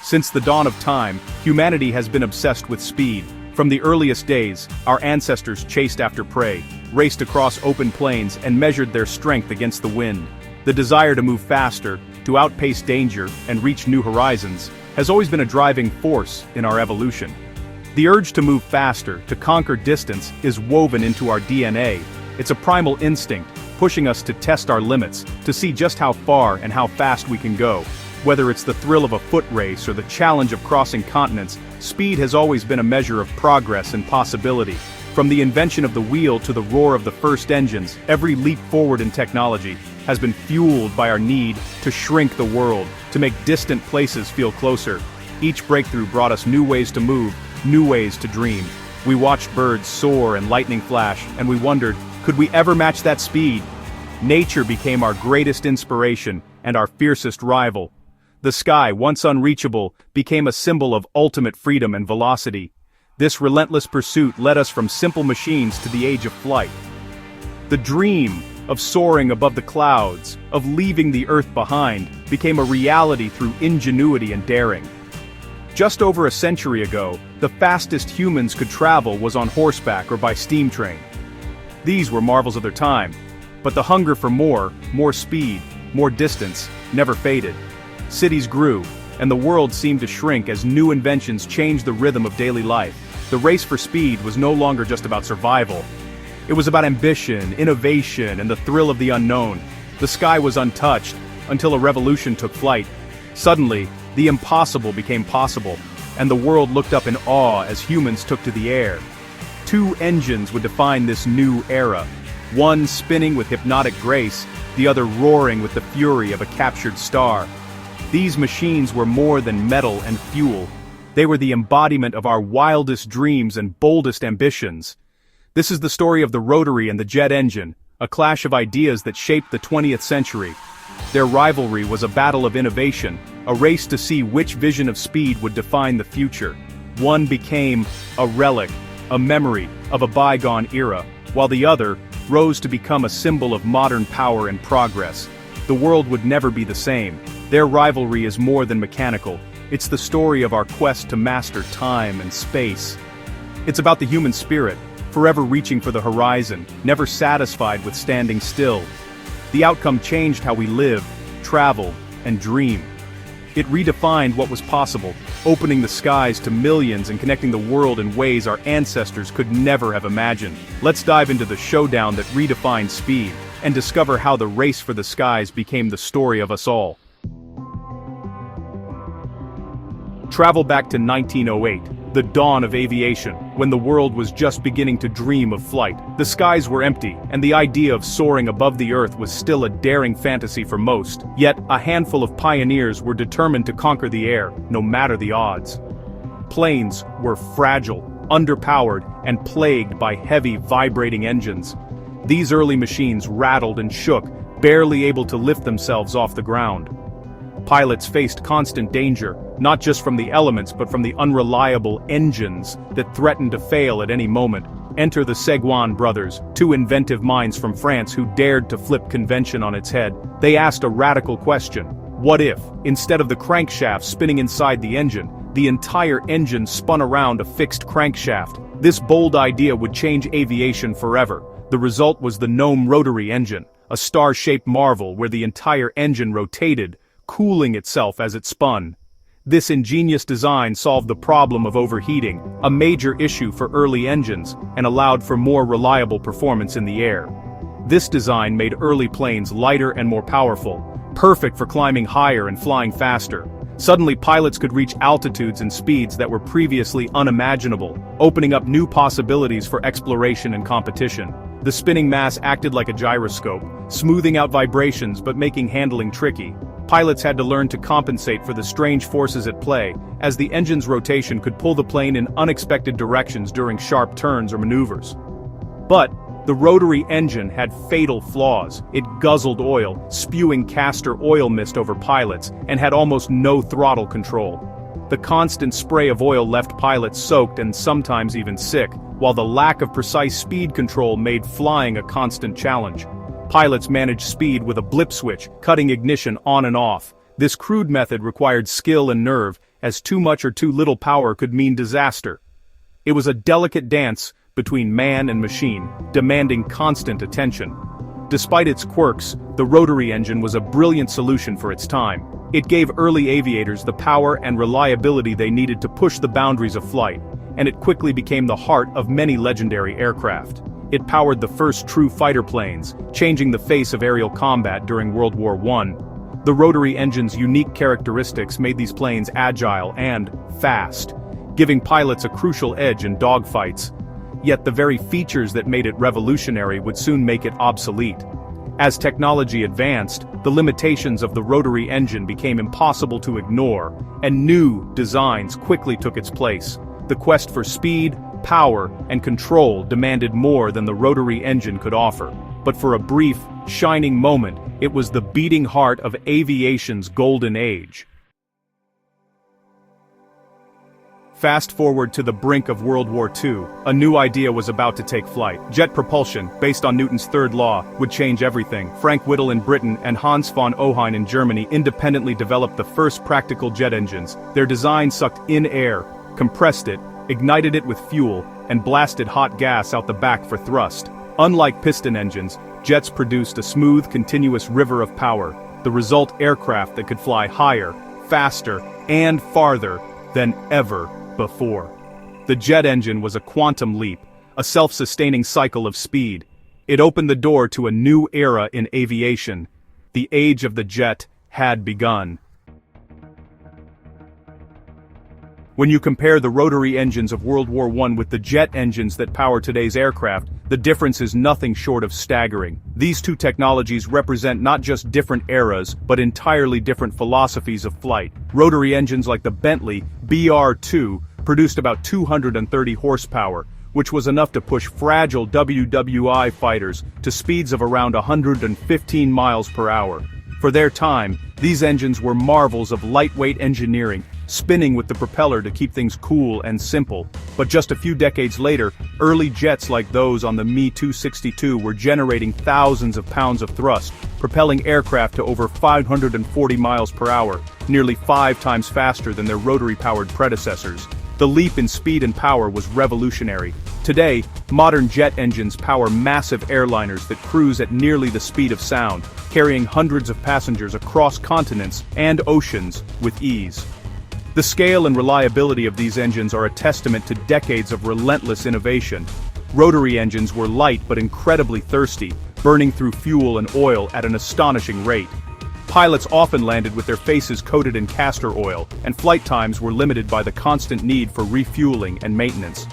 Since the dawn of time, humanity has been obsessed with speed. From the earliest days, our ancestors chased after prey, raced across open plains and measured their strength against the wind. The desire to move faster, to outpace danger, and reach new horizons, has always been a driving force in our evolution. The urge to move faster, to conquer distance, is woven into our DNA. It's a primal instinct, pushing us to test our limits, to see just how far and how fast we can go. Whether it's the thrill of a foot race or the challenge of crossing continents, speed has always been a measure of progress and possibility. From the invention of the wheel to the roar of the first engines, every leap forward in technology has been fueled by our need to shrink the world, to make distant places feel closer. Each breakthrough brought us new ways to move, new ways to dream. We watched birds soar and lightning flash, and we wondered, could we ever match that speed? Nature became our greatest inspiration and our fiercest rival. The sky, once unreachable, became a symbol of ultimate freedom and velocity. This relentless pursuit led us from simple machines to the age of flight. The dream of soaring above the clouds, of leaving the earth behind, became a reality through ingenuity and daring. Just over a century ago, the fastest humans could travel was on horseback or by steam train. These were marvels of their time, but the hunger for more speed, more distance, never faded. Cities grew, and the world seemed to shrink as new inventions changed the rhythm of daily life. The race for speed was no longer just about survival. It was about ambition, innovation, and the thrill of the unknown. The sky was untouched, until a revolution took flight. Suddenly, the impossible became possible, and the world looked up in awe as humans took to the air. Two engines would define this new era, one spinning with hypnotic grace, the other roaring with the fury of a captured star. These machines were more than metal and fuel. They were the embodiment of our wildest dreams and boldest ambitions. This is the story of the Rotary and the jet engine, a clash of ideas that shaped the 20th century. Their rivalry was a battle of innovation, a race to see which vision of speed would define the future. One became a relic, a memory of a bygone era, while the other rose to become a symbol of modern power and progress. The world would never be the same. Their rivalry is more than mechanical. It's the story of our quest to master time and space. It's about the human spirit, forever reaching for the horizon, never satisfied with standing still. The outcome changed how we live, travel, and dream. It redefined what was possible, opening the skies to millions and connecting the world in ways our ancestors could never have imagined. Let's dive into the showdown that redefined speed, and discover how the race for the skies became the story of us all. Travel back to 1908, the dawn of aviation, when the world was just beginning to dream of flight. The skies were empty, and the idea of soaring above the earth was still a daring fantasy for most. Yet, a handful of pioneers were determined to conquer the air, no matter the odds. Planes were fragile, underpowered, and plagued by heavy, vibrating engines. These early machines rattled and shook, barely able to lift themselves off the ground. Pilots faced constant danger, not just from the elements but from the unreliable engines that threatened to fail at any moment. Enter the Seguin brothers, two inventive minds from France who dared to flip convention on its head. They asked a radical question. What if, instead of the crankshaft spinning inside the engine, the entire engine spun around a fixed crankshaft? This bold idea would change aviation forever. The result was the Gnome rotary engine, a star-shaped marvel where the entire engine rotated, cooling itself as it spun. This ingenious design solved the problem of overheating, a major issue for early engines, and allowed for more reliable performance in the air. This design made early planes lighter and more powerful, perfect for climbing higher and flying faster. Suddenly, pilots could reach altitudes and speeds that were previously unimaginable, opening up new possibilities for exploration and competition. The spinning mass acted like a gyroscope, smoothing out vibrations but making handling tricky. Pilots had to learn to compensate for the strange forces at play, as the engine's rotation could pull the plane in unexpected directions during sharp turns or maneuvers. But the rotary engine had fatal flaws. It guzzled oil, spewing castor oil mist over pilots, and had almost no throttle control. The constant spray of oil left pilots soaked and sometimes even sick, while the lack of precise speed control made flying a constant challenge. Pilots managed speed with a blip switch, cutting ignition on and off. This crude method required skill and nerve, as too much or too little power could mean disaster. It was a delicate dance between man and machine, demanding constant attention. Despite its quirks, the rotary engine was a brilliant solution for its time. It gave early aviators the power and reliability they needed to push the boundaries of flight, and it quickly became the heart of many legendary aircraft. It powered the first true fighter planes, changing the face of aerial combat during World War I. The rotary engine's unique characteristics made these planes agile and fast, giving pilots a crucial edge in dogfights. Yet the very features that made it revolutionary would soon make it obsolete. As technology advanced, the limitations of the rotary engine became impossible to ignore, and new designs quickly took its place. The quest for speed, power, and control demanded more than the rotary engine could offer. But for a brief, shining moment, it was the beating heart of aviation's golden age. Fast forward to the brink of World War II, a new idea was about to take flight. Jet propulsion, based on Newton's third law, would change everything. Frank Whittle in Britain and Hans von Ohain in Germany independently developed the first practical jet engines. Their design sucked in air, compressed it, ignited it with fuel, and blasted hot gas out the back for thrust. Unlike piston engines, jets produced a smooth, continuous river of power, the result aircraft that could fly higher, faster, and farther than ever before. The jet engine was a quantum leap, a self-sustaining cycle of speed. It opened the door to a new era in aviation. The age of the jet had begun. When you compare the rotary engines of World War I with the jet engines that power today's aircraft, the difference is nothing short of staggering. These two technologies represent not just different eras, but entirely different philosophies of flight. Rotary engines like the Bentley BR-2 produced about 230 horsepower, which was enough to push fragile WWI fighters to speeds of around 115 miles per hour. For their time, these engines were marvels of lightweight engineering, spinning with the propeller to keep things cool and simple. But just a few decades later, early jets like those on the Me-262 were generating thousands of pounds of thrust, propelling aircraft to over 540 miles per hour, nearly 5 times faster than their rotary-powered predecessors. The leap in speed and power was revolutionary. Today, modern jet engines power massive airliners that cruise at nearly the speed of sound, carrying hundreds of passengers across continents and oceans with ease. The scale and reliability of these engines are a testament to decades of relentless innovation. Rotary engines were light but incredibly thirsty, burning through fuel and oil at an astonishing rate. Pilots often landed with their faces coated in castor oil, and flight times were limited by the constant need for refueling and maintenance.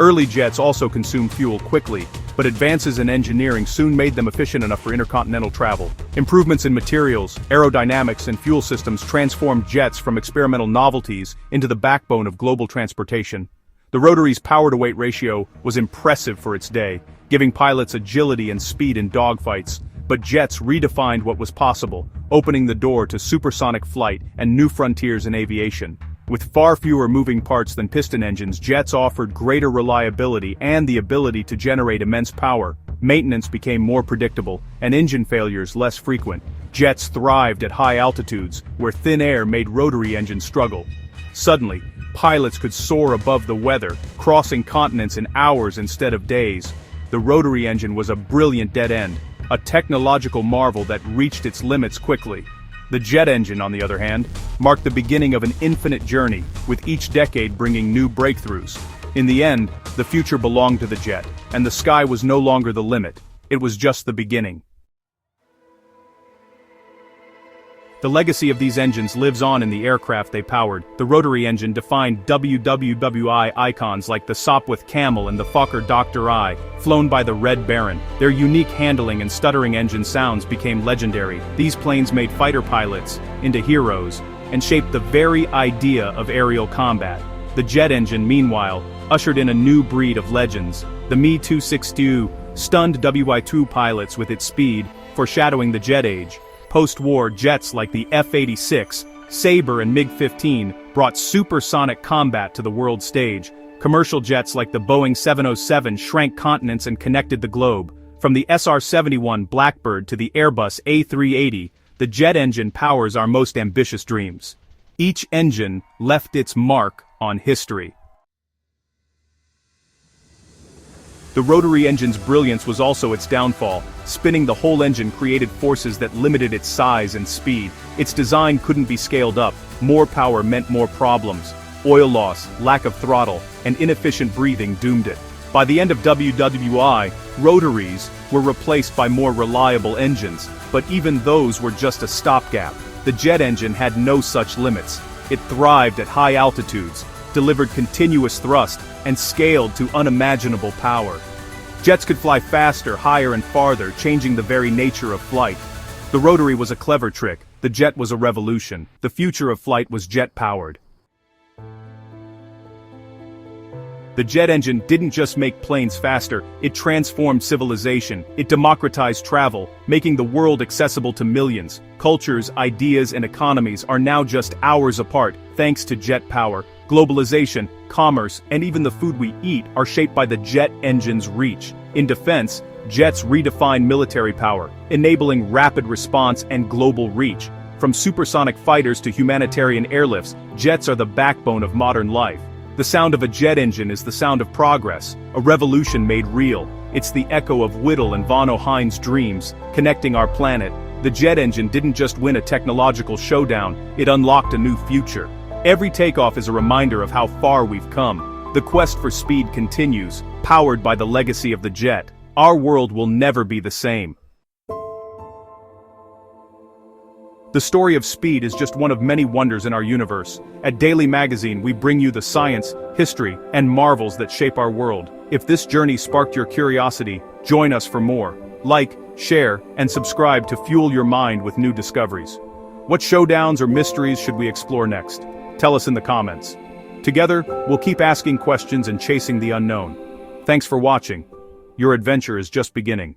Early jets also consumed fuel quickly, but advances in engineering soon made them efficient enough for intercontinental travel. Improvements in materials, aerodynamics, and fuel systems transformed jets from experimental novelties into the backbone of global transportation. The rotary's power-to-weight ratio was impressive for its day, giving pilots agility and speed in dogfights. But jets redefined what was possible, opening the door to supersonic flight and new frontiers in aviation. With far fewer moving parts than piston engines, jets offered greater reliability and the ability to generate immense power. Maintenance became more predictable, and engine failures less frequent. Jets thrived at high altitudes, where thin air made rotary engines struggle. Suddenly, pilots could soar above the weather, crossing continents in hours instead of days. The rotary engine was a brilliant dead end, a technological marvel that reached its limits quickly. The jet engine, on the other hand, marked the beginning of an infinite journey, with each decade bringing new breakthroughs. In the end, the future belonged to the jet, and the sky was no longer the limit. It was just the beginning. The legacy of these engines lives on in the aircraft they powered. The rotary engine defined WWI icons like the Sopwith Camel and the Fokker Dr. I, flown by the Red Baron. Their unique handling and stuttering engine sounds became legendary. These planes made fighter pilots into heroes and shaped the very idea of aerial combat. The jet engine, meanwhile, ushered in a new breed of legends. The Me-262 stunned WI-2 pilots with its speed, foreshadowing the jet age. Post-war jets like the F-86, Sabre and MiG-15 brought supersonic combat to the world stage. Commercial jets like the Boeing 707 shrank continents and connected the globe. From the SR-71 Blackbird to the Airbus A380, the jet engine powers our most ambitious dreams. Each engine left its mark on history. The rotary engine's brilliance was also its downfall. Spinning the whole engine created forces that limited its size and speed. Its design couldn't be scaled up. More power meant more problems. Oil loss, lack of throttle, and inefficient breathing doomed it. By the end of WWI, rotaries were replaced by more reliable engines, but even those were just a stopgap. The jet engine had no such limits. It thrived at high altitudes, delivered continuous thrust, and scaled to unimaginable power. Jets could fly faster, higher and farther, changing the very nature of flight. The rotary was a clever trick, the jet was a revolution. The future of flight was jet-powered. The jet engine didn't just make planes faster, it transformed civilization. It democratized travel, making the world accessible to millions. Cultures, ideas, and economies are now just hours apart, thanks to jet power. Globalization, commerce, and even the food we eat are shaped by the jet engine's reach. In defense, jets redefine military power, enabling rapid response and global reach. From supersonic fighters to humanitarian airlifts, jets are the backbone of modern life. The sound of a jet engine is the sound of progress, a revolution made real. It's the echo of Whittle and von Ohain's dreams, connecting our planet. The jet engine didn't just win a technological showdown, it unlocked a new future. Every takeoff is a reminder of how far we've come. The quest for speed continues, powered by the legacy of the jet. Our world will never be the same. The story of speed is just one of many wonders in our universe. At Daily Magazine, we bring you the science, history, and marvels that shape our world. If this journey sparked your curiosity, join us for more. Like, share, and subscribe to fuel your mind with new discoveries. What showdowns or mysteries should we explore next? Tell us in the comments. Together, we'll keep asking questions and chasing the unknown. Thanks for watching. Your adventure is just beginning.